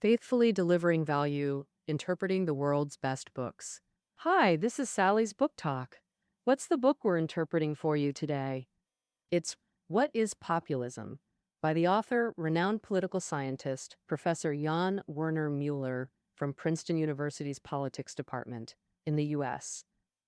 Faithfully delivering value, interpreting the world's best books. Hi, this is Sally's Book Talk. What's the book we're interpreting for you today? It's What is Populism? By the author, renowned political scientist, Professor Jan Werner Mueller from Princeton University's Politics Department in the US.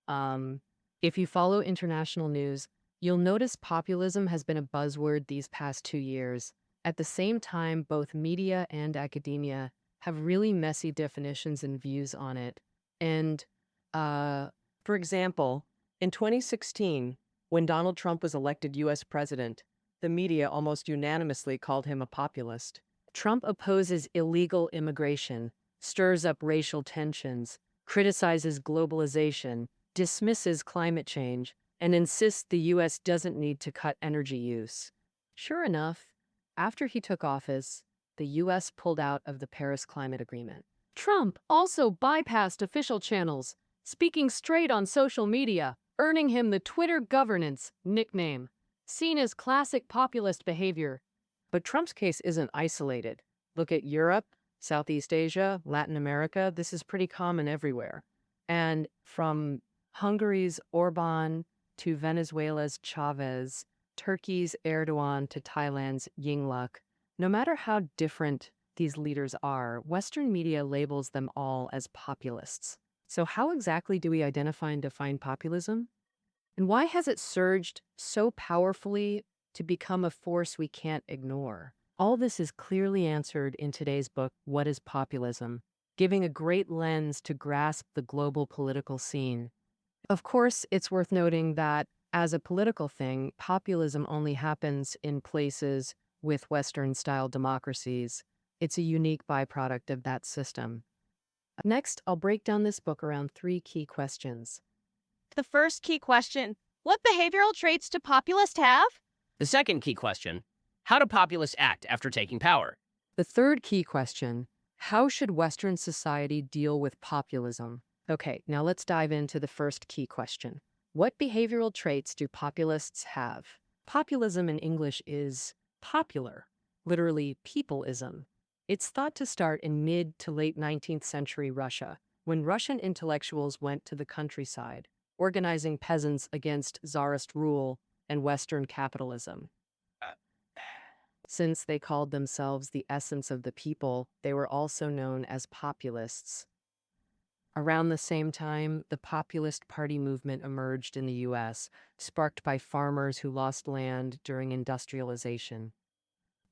Um, if you follow international news, you'll notice populism has been a buzzword these past 2 years. At the same time, both media and academia have really messy definitions and views on it. And, uh, for example, in 2016, when Donald Trump was elected U.S. president, the media almost unanimously called him a populist. Trump opposes illegal immigration, stirs up racial tensions, criticizes globalization, dismisses climate change, and insists the U.S. doesn't need to cut energy use. Sure enough, after he took office, the U.S. pulled out of the Paris Climate Agreement. Trump also bypassed official channels, speaking straight on social media, earning him the Twitter governance nickname, seen as classic populist behavior. But Trump's case isn't isolated. Look at Europe, Southeast Asia, Latin America. This is pretty common everywhere. And from Hungary's Orban to Venezuela's Chavez, Turkey's Erdogan to Thailand's Yingluck, no matter how different these leaders are, Western media labels them all as populists. So how exactly do we identify and define populism? And why has it surged so powerfully to become a force we can't ignore? All this is clearly answered in today's book, What is Populism?, giving a great lens to grasp the global political scene. Of course, it's worth noting that as a political thing, populism only happens in places with Western-style democracies. It's a unique byproduct of that system. Next, I'll break down this book around 3 key questions. The first key question, what behavioral traits do populists have? The second key question, how do populists act after taking power? The third key question, how should Western society deal with populism? Okay, now let's dive into the first key question. What behavioral traits do populists have? Populism in English is popular, literally peopleism. It's thought to start in mid to late 19th century Russia, when Russian intellectuals went to the countryside, organizing peasants against Tsarist rule and Western capitalism. Since they called themselves the essence of the people, they were also known as populists. Around the same time, the Populist Party movement emerged in the U.S., sparked by farmers who lost land during industrialization.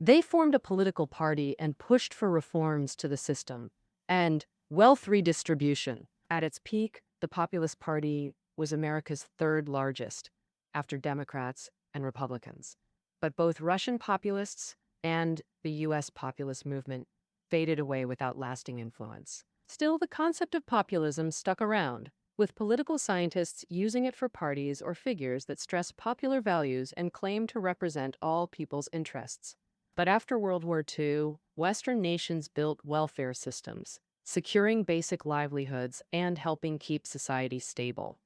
They formed a political party and pushed for reforms to the system and wealth redistribution. At its peak, the Populist Party was America's third largest, after Democrats and Republicans. But both Russian populists and the U.S. populist movement faded away without lasting influence. Still, the concept of populism stuck around, with political scientists using it for parties or figures that stress popular values and claim to represent all people's interests. But after World War II, Western nations built welfare systems, securing basic livelihoods and helping keep society stable.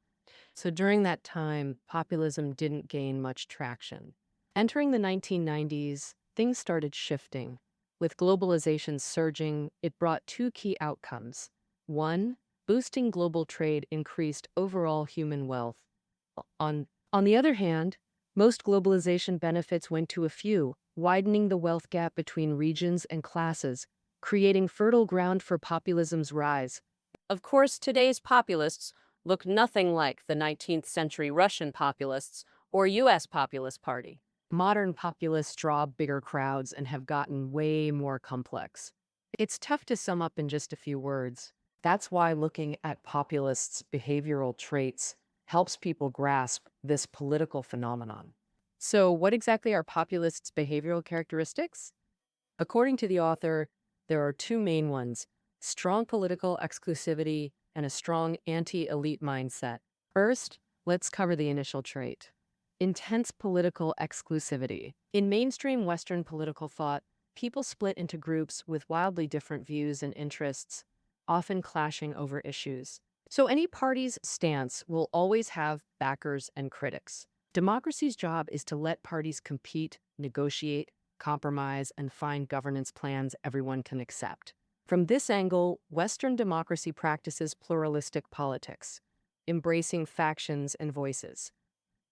So during that time, populism didn't gain much traction. Entering the 1990s, things started shifting. With globalization surging, it brought 2 key outcomes. 1, boosting global trade increased overall human wealth. On the other hand, most globalization benefits went to a few, widening the wealth gap between regions and classes, creating fertile ground for populism's rise. Of course, today's populists look nothing like the 19th century Russian populists or U.S. Populist Party. Modern populists draw bigger crowds and have gotten way more complex. It's tough to sum up in just a few words. That's why looking at populists' behavioral traits helps people grasp this political phenomenon. So, what exactly are populists' behavioral characteristics? According to the author, there are 2 main ones: strong political exclusivity and a strong anti-elite mindset. First, let's cover the initial trait. Intense political exclusivity. In mainstream Western political thought, people split into groups with wildly different views and interests, often clashing over issues. So any party's stance will always have backers and critics. Democracy's job is to let parties compete, negotiate, compromise, and find governance plans everyone can accept. From this angle, Western democracy practices pluralistic politics, embracing factions and voices.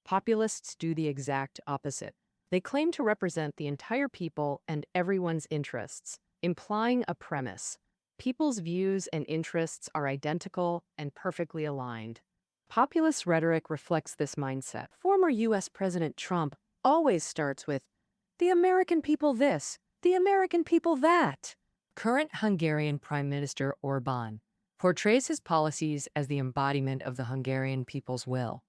Populists do the exact opposite. They claim to represent the entire people and everyone's interests, implying a premise. People's views and interests are identical and perfectly aligned. Populist rhetoric reflects this mindset. Former U.S. President Trump always starts with, "The American people this, the American people that." Current Hungarian Prime Minister Orbán portrays his policies as the embodiment of the Hungarian people's will.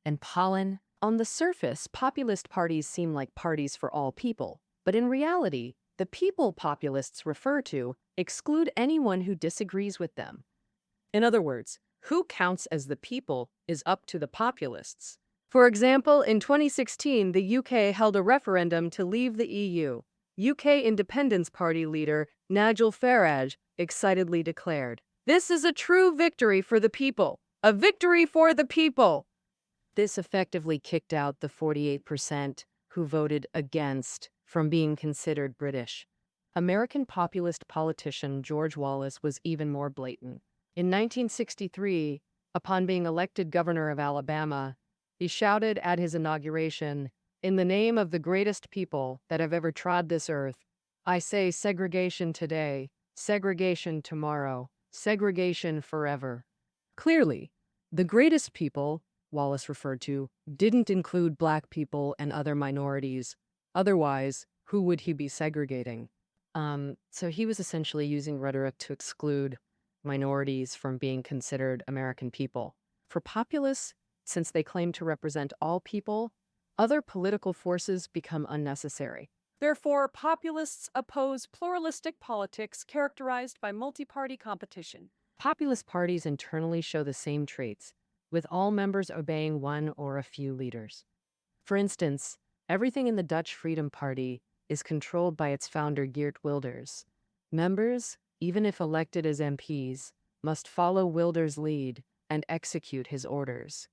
And Pollen, on the surface, populist parties seem like parties for all people, but in reality, the people populists refer to exclude anyone who disagrees with them. In other words, who counts as the people is up to the populists. For example, in 2016, the UK held a referendum to leave the EU. UK Independence Party leader Nigel Farage excitedly declared, "This is a true victory for the people, a victory for the people." This effectively kicked out the 48% who voted against from being considered British. American populist politician George Wallace was even more blatant. In 1963, upon being elected governor of Alabama, he shouted at his inauguration, "In the name of the greatest people that have ever trod this earth, I say segregation today, segregation tomorrow, segregation forever." Clearly, the greatest people Wallace referred to didn't include Black people and other minorities. Otherwise, who would he be segregating? So he was essentially using rhetoric to exclude minorities from being considered American people. For populists, since they claim to represent all people, other political forces become unnecessary. Therefore, populists oppose pluralistic politics characterized by multi-party competition. Populist parties internally show the same traits, with all members obeying one or a few leaders. For instance, everything in the Dutch Freedom Party is controlled by its founder Geert Wilders. Members, even if elected as MPs, must follow Wilders' lead and execute his orders.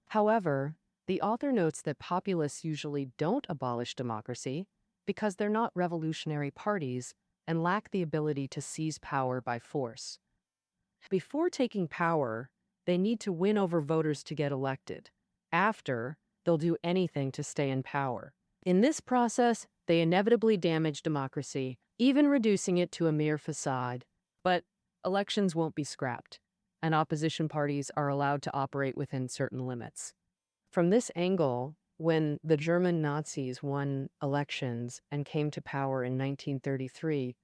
However, the author notes that populists usually don't abolish democracy because they're not revolutionary parties and lack the ability to seize power by force. Before taking power, they need to win over voters to get elected. After, they'll do anything to stay in power. In this process, they inevitably damage democracy, even reducing it to a mere facade. But elections won't be scrapped, and opposition parties are allowed to operate within certain limits. From this angle, when the German Nazis won elections and came to power in 1933,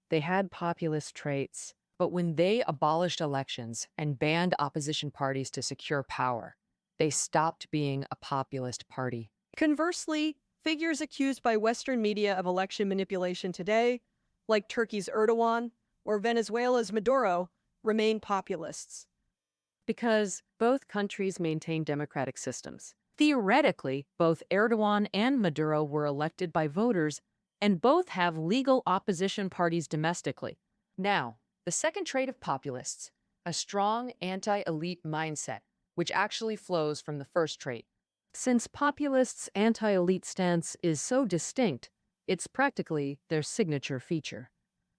they had populist traits. But when they abolished elections and banned opposition parties to secure power, they stopped being a populist party. Conversely, figures accused by Western media of election manipulation today, like Turkey's Erdogan or Venezuela's Maduro, remain populists. Because both countries maintain democratic systems. Theoretically, both Erdogan and Maduro were elected by voters, and both have legal opposition parties domestically. Now, the second trait of populists, a strong anti-elite mindset, which actually flows from the first trait. Since populists' anti-elite stance is so distinct, it's practically their signature feature.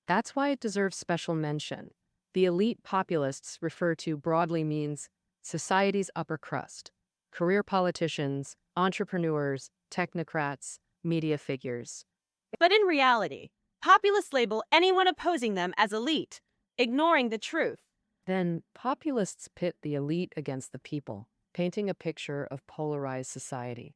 That's why it deserves special mention. The elite populists refer to broadly means society's upper crust, career politicians, entrepreneurs, technocrats, media figures. But in reality, populists label anyone opposing them as elite, ignoring the truth. Then populists pit the elite against the people, painting a picture of polarized society.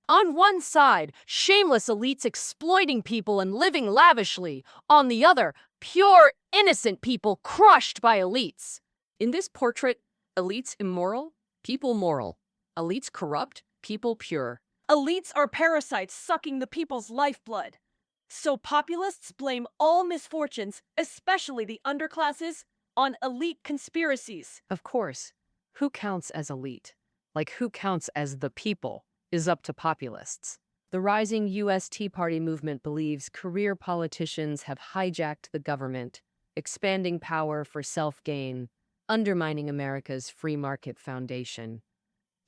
On one side, shameless elites exploiting people and living lavishly. On the other, pure, innocent people crushed by elites. In this portrait, elites immoral, people moral. Elites corrupt, people pure. Elites are parasites sucking the people's lifeblood. So populists blame all misfortunes, especially the underclasses, on elite conspiracies. Of course, who counts as elite? Like who counts as the people is up to populists. The rising U.S. Tea Party movement believes career politicians have hijacked the government, expanding power for self-gain, undermining America's free market foundation.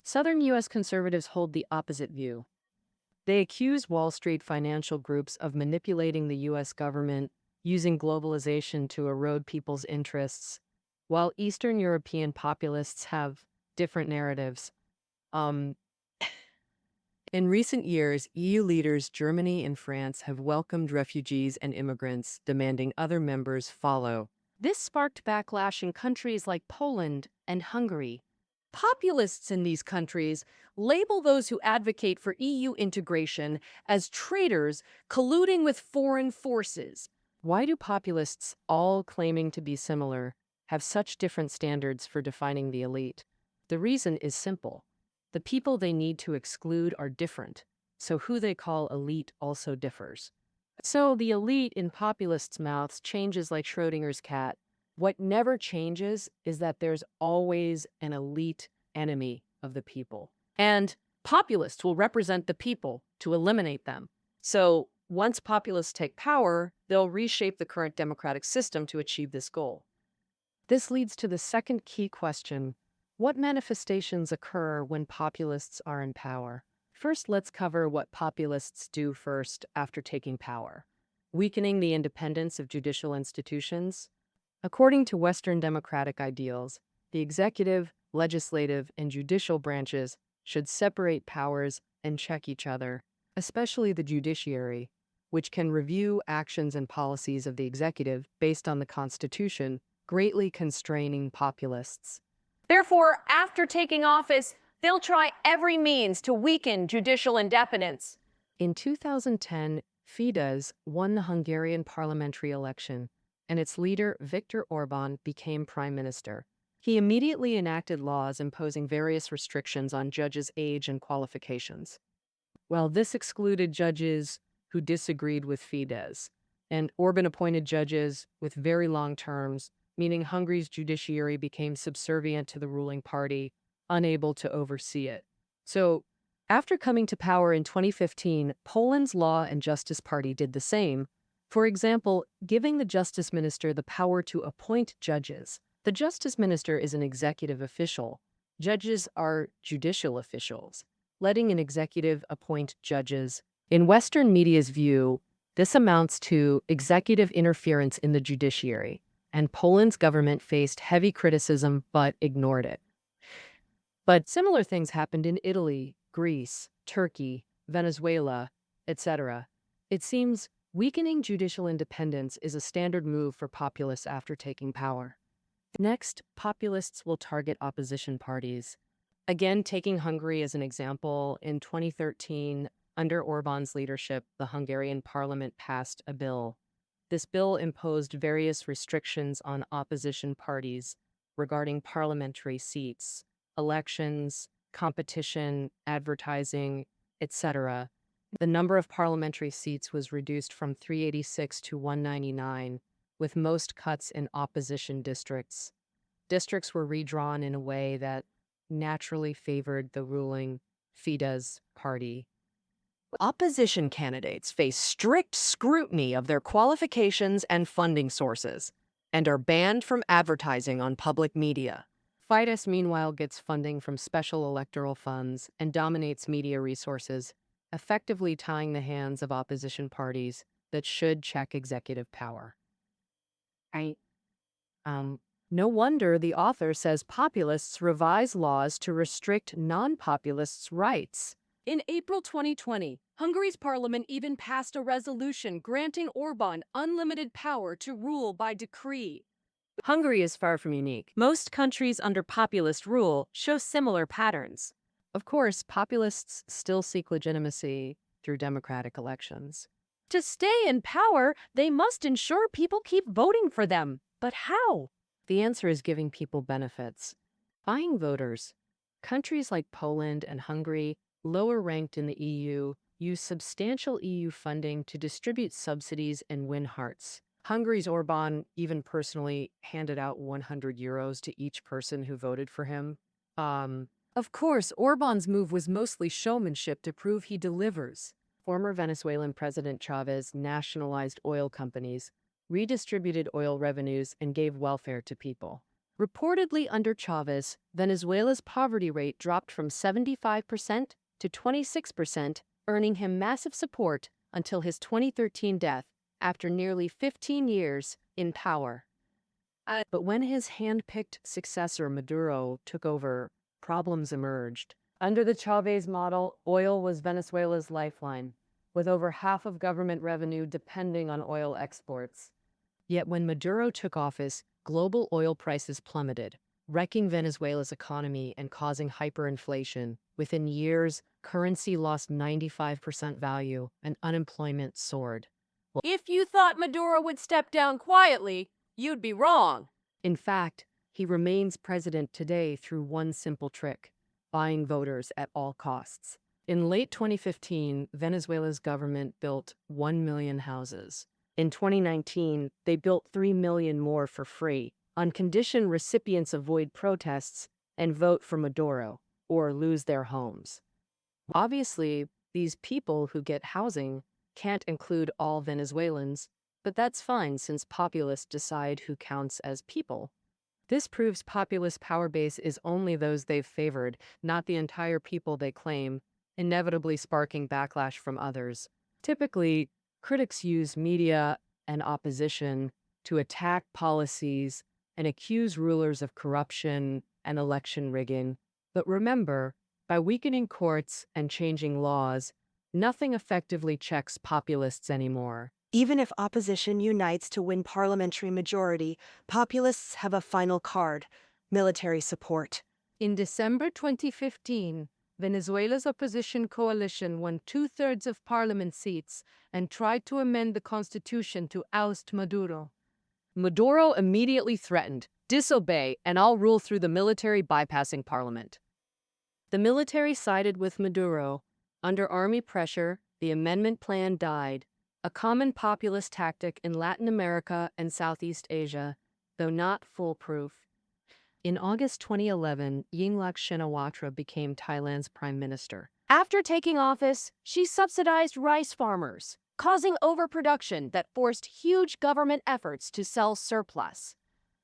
Southern U.S. conservatives hold the opposite view. They accuse Wall Street financial groups of manipulating the U.S. government, using globalization to erode people's interests, while Eastern European populists have different narratives. Um, in recent years, EU leaders Germany and France have welcomed refugees and immigrants, demanding other members follow. This sparked backlash in countries like Poland and Hungary. Populists in these countries label those who advocate for EU integration as traitors colluding with foreign forces. Why do populists, all claiming to be similar, have such different standards for defining the elite? The reason is simple. The people they need to exclude are different, so who they call elite also differs. So the elite in populists' mouths changes like Schrodinger's cat. What never changes is that there's always an elite enemy of the people. And populists will represent the people to eliminate them. So once populists take power, they'll reshape the current democratic system to achieve this goal. This leads to the second key question. What manifestations occur when populists are in power? First, let's cover what populists do first after taking power. Weakening the independence of judicial institutions. According to Western democratic ideals, the executive, legislative, and judicial branches should separate powers and check each other, especially the judiciary, which can review actions and policies of the executive based on the Constitution, greatly constraining populists. Therefore, after taking office, they'll try every means to weaken judicial independence. In 2010, Fidesz won the Hungarian parliamentary election, and its leader, Viktor Orbán, became prime minister. He immediately enacted laws imposing various restrictions on judges' age and qualifications. Well, this excluded judges who disagreed with Fidesz, and Orbán appointed judges with very long terms, meaning Hungary's judiciary became subservient to the ruling party, unable to oversee it. So, after coming to power in 2015, Poland's Law and Justice Party did the same, for example, giving the justice minister the power to appoint judges. The justice minister is an executive official. Judges are judicial officials, letting an executive appoint judges. In Western media's view, this amounts to executive interference in the judiciary, and Poland's government faced heavy criticism but ignored it. But similar things happened in Italy, Greece, Turkey, Venezuela, etc. It seems weakening judicial independence is a standard move for populists after taking power. Next, populists will target opposition parties. Again, taking Hungary as an example, in 2013, under Orbán's leadership, the Hungarian parliament passed a bill. This bill imposed various restrictions on opposition parties regarding parliamentary seats, elections, competition, advertising, etc. The number of parliamentary seats was reduced from 386 to 199, with most cuts in opposition districts. Districts were redrawn in a way that naturally favored the ruling Fidesz party. Opposition candidates face strict scrutiny of their qualifications and funding sources, and are banned from advertising on public media. Fidesz, meanwhile, gets funding from special electoral funds and dominates media resources, effectively tying the hands of opposition parties that should check executive power. No wonder the author says populists revise laws to restrict non-populists' rights. In April 2020, Hungary's parliament even passed a resolution granting Orbán unlimited power to rule by decree. Hungary is far from unique. Most countries under populist rule show similar patterns. Of course, populists still seek legitimacy through democratic elections. To stay in power, they must ensure people keep voting for them. But how? The answer is giving people benefits. Buying voters. Countries like Poland and Hungary, lower ranked in the EU, use substantial EU funding to distribute subsidies and win hearts. Hungary's Orbán even personally handed out 100 euros to each person who voted for him. Of course, Orbán's move was mostly showmanship to prove he delivers. Former Venezuelan President Chavez nationalized oil companies, redistributed oil revenues, and gave welfare to people. Reportedly under Chavez, Venezuela's poverty rate dropped from 75% to 26%, earning him massive support until his 2013 death after nearly 15 years in power. But when his hand-picked successor Maduro took over, problems emerged. Under the Chavez model, oil was Venezuela's lifeline, with over half of government revenue depending on oil exports. Yet when Maduro took office, global oil prices plummeted, wrecking Venezuela's economy and causing hyperinflation. Within years, currency lost 95% value and unemployment soared. If you thought Maduro would step down quietly, you'd be wrong. In fact, he remains president today through one simple trick: buying voters at all costs. In late 2015, Venezuela's government built 1 million houses. In 2019, they built 3 million more for free, on condition recipients avoid protests and vote for Maduro or lose their homes. Obviously, these people who get housing can't include all Venezuelans, but that's fine since populists decide who counts as people. This proves populist power base is only those they've favored, not the entire people they claim, inevitably sparking backlash from others. Typically, critics use media and opposition to attack policies and accuse rulers of corruption and election rigging. But remember, by weakening courts and changing laws, nothing effectively checks populists anymore. Even if opposition unites to win parliamentary majority, populists have a final card: military support. In December 2015, Venezuela's opposition coalition won 2/3 of parliament seats and tried to amend the constitution to oust Maduro. Maduro immediately threatened, "Disobey, and I'll rule through the military bypassing parliament." The military sided with Maduro. Under army pressure, the amendment plan died, a common populist tactic in Latin America and Southeast Asia, though not foolproof. In August 2011, Yingluck Shinawatra became Thailand's prime minister. After taking office, she subsidized rice farmers, causing overproduction that forced huge government efforts to sell surplus.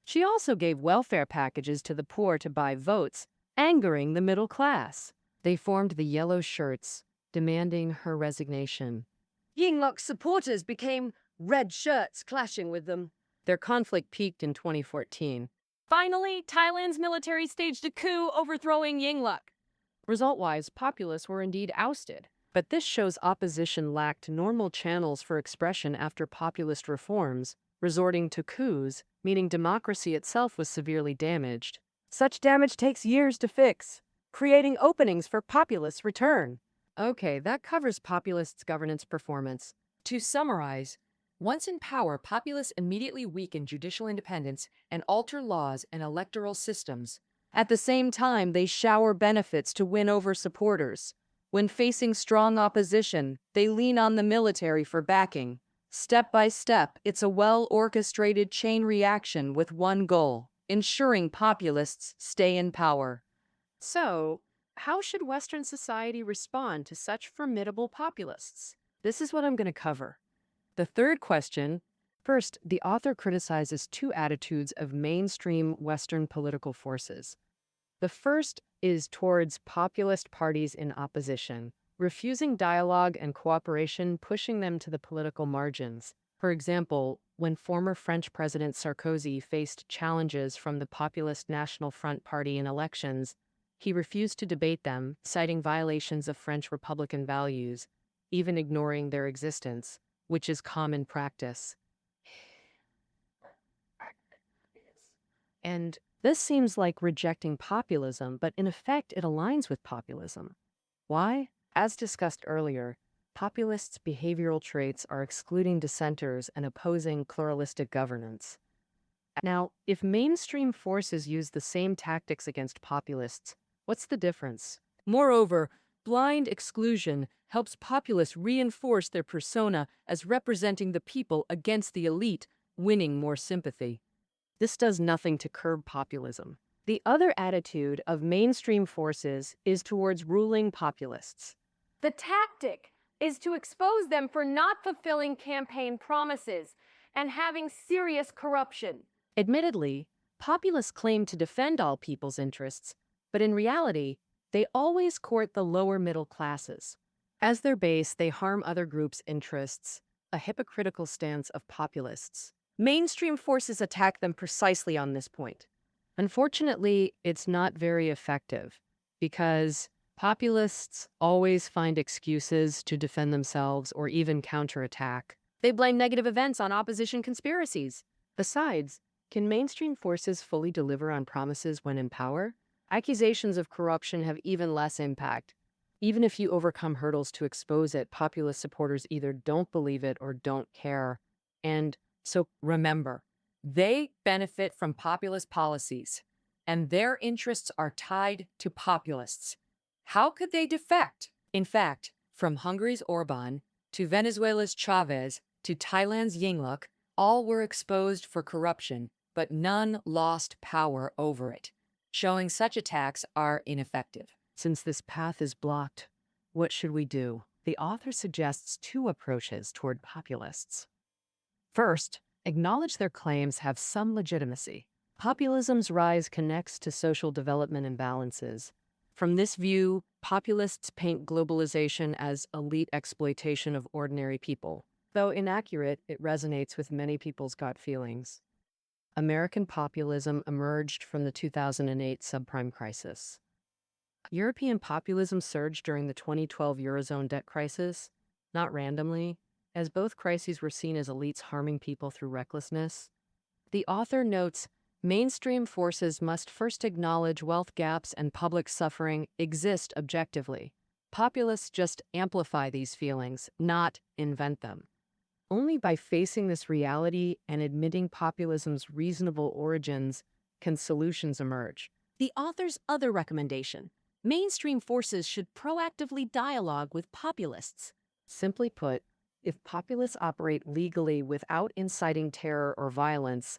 She also gave welfare packages to the poor to buy votes, angering the middle class. They formed the Yellow Shirts, demanding her resignation. Yingluck's supporters became Red Shirts, clashing with them. Their conflict peaked in 2014. Finally, Thailand's military staged a coup overthrowing Yingluck. Result-wise, populists were indeed ousted. But this shows opposition lacked normal channels for expression after populist reforms, resorting to coups, meaning democracy itself was severely damaged. Such damage takes years to fix, creating openings for populist return. Okay, that covers populists' governance performance. To summarize, once in power, populists immediately weaken judicial independence and alter laws and electoral systems. At the same time, they shower benefits to win over supporters. When facing strong opposition, they lean on the military for backing. Step by step, it's a well-orchestrated chain reaction with one goal: ensuring populists stay in power. So, how should Western society respond to such formidable populists? This is what I'm going to cover. The third question. First, the author criticizes two attitudes of mainstream Western political forces. The first is towards populist parties in opposition, refusing dialogue and cooperation, pushing them to the political margins. For example, when former French President Sarkozy faced challenges from the populist National Front Party in elections, he refused to debate them, citing violations of French Republican values, even ignoring their existence, which is common practice. And this seems like rejecting populism, but in effect, it aligns with populism. Why? As discussed earlier, populists' behavioral traits are excluding dissenters and opposing pluralistic governance. Now, if mainstream forces use the same tactics against populists, what's the difference? Moreover, blind exclusion helps populists reinforce their persona as representing the people against the elite, winning more sympathy. This does nothing to curb populism. The other attitude of mainstream forces is towards ruling populists. The tactic is to expose them for not fulfilling campaign promises and having serious corruption. Admittedly, populists claim to defend all people's interests, but in reality, they always court the lower middle classes. As their base, they harm other groups' interests, a hypocritical stance of populists. Mainstream forces attack them precisely on this point. Unfortunately, it's not very effective because populists always find excuses to defend themselves or even counterattack. They blame negative events on opposition conspiracies. Besides, can mainstream forces fully deliver on promises when in power? Accusations of corruption have even less impact. Even if you overcome hurdles to expose it, populist supporters either don't believe it or don't care. And so remember, they benefit from populist policies, and their interests are tied to populists. How could they defect? In fact, from Hungary's Orban to Venezuela's Chavez to Thailand's Yingluck, all were exposed for corruption, but none lost power over it, showing such attacks are ineffective. Since this path is blocked, what should we do? The author suggests two approaches toward populists. First, acknowledge their claims have some legitimacy. Populism's rise connects to social development imbalances. From this view, populists paint globalization as elite exploitation of ordinary people. Though inaccurate, it resonates with many people's gut feelings. American populism emerged from the 2008 subprime crisis. European populism surged during the 2012 Eurozone debt crisis, not randomly, as both crises were seen as elites harming people through recklessness. The author notes, mainstream forces must first acknowledge wealth gaps and public suffering exist objectively. Populists just amplify these feelings, not invent them. Only by facing this reality and admitting populism's reasonable origins can solutions emerge. The author's other recommendation: mainstream forces should proactively dialogue with populists. Simply put, if populists operate legally without inciting terror or violence,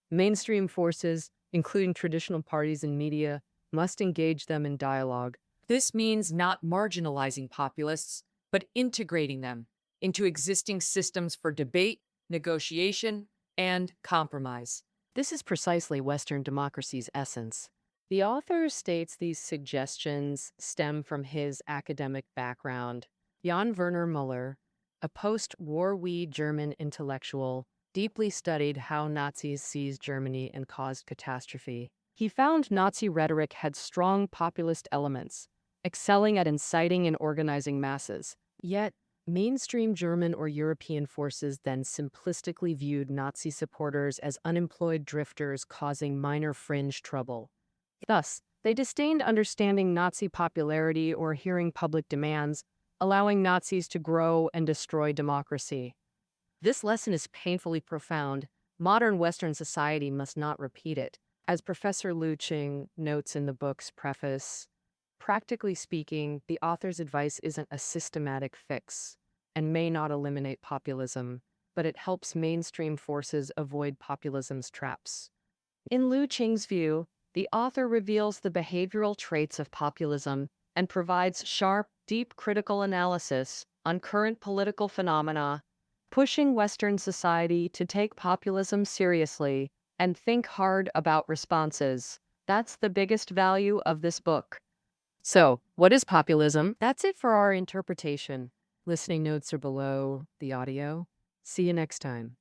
mainstream forces, including traditional parties and media, must engage them in dialogue. This means not marginalizing populists, but integrating them into existing systems for debate, negotiation, and compromise. This is precisely Western democracy's essence. The author states these suggestions stem from his academic background. Jan Werner Müller, a post-war German intellectual, deeply studied how Nazis seized Germany and caused catastrophe. He found Nazi rhetoric had strong populist elements, excelling at inciting and organizing masses. Yet, mainstream German or European forces then simplistically viewed Nazi supporters as unemployed drifters causing minor fringe trouble. Thus, they disdained understanding Nazi popularity or hearing public demands, allowing Nazis to grow and destroy democracy. This lesson is painfully profound. Modern Western society must not repeat it. As Professor Lu Qing notes in the book's preface, practically speaking, the author's advice isn't a systematic fix and may not eliminate populism, but it helps mainstream forces avoid populism's traps. In Lu Qing's view, the author reveals the behavioral traits of populism and provides sharp, deep critical analysis on current political phenomena, pushing Western society to take populism seriously and think hard about responses. That's the biggest value of this book. So, what is populism? That's it for our interpretation. Listening notes are below the audio. See you next time.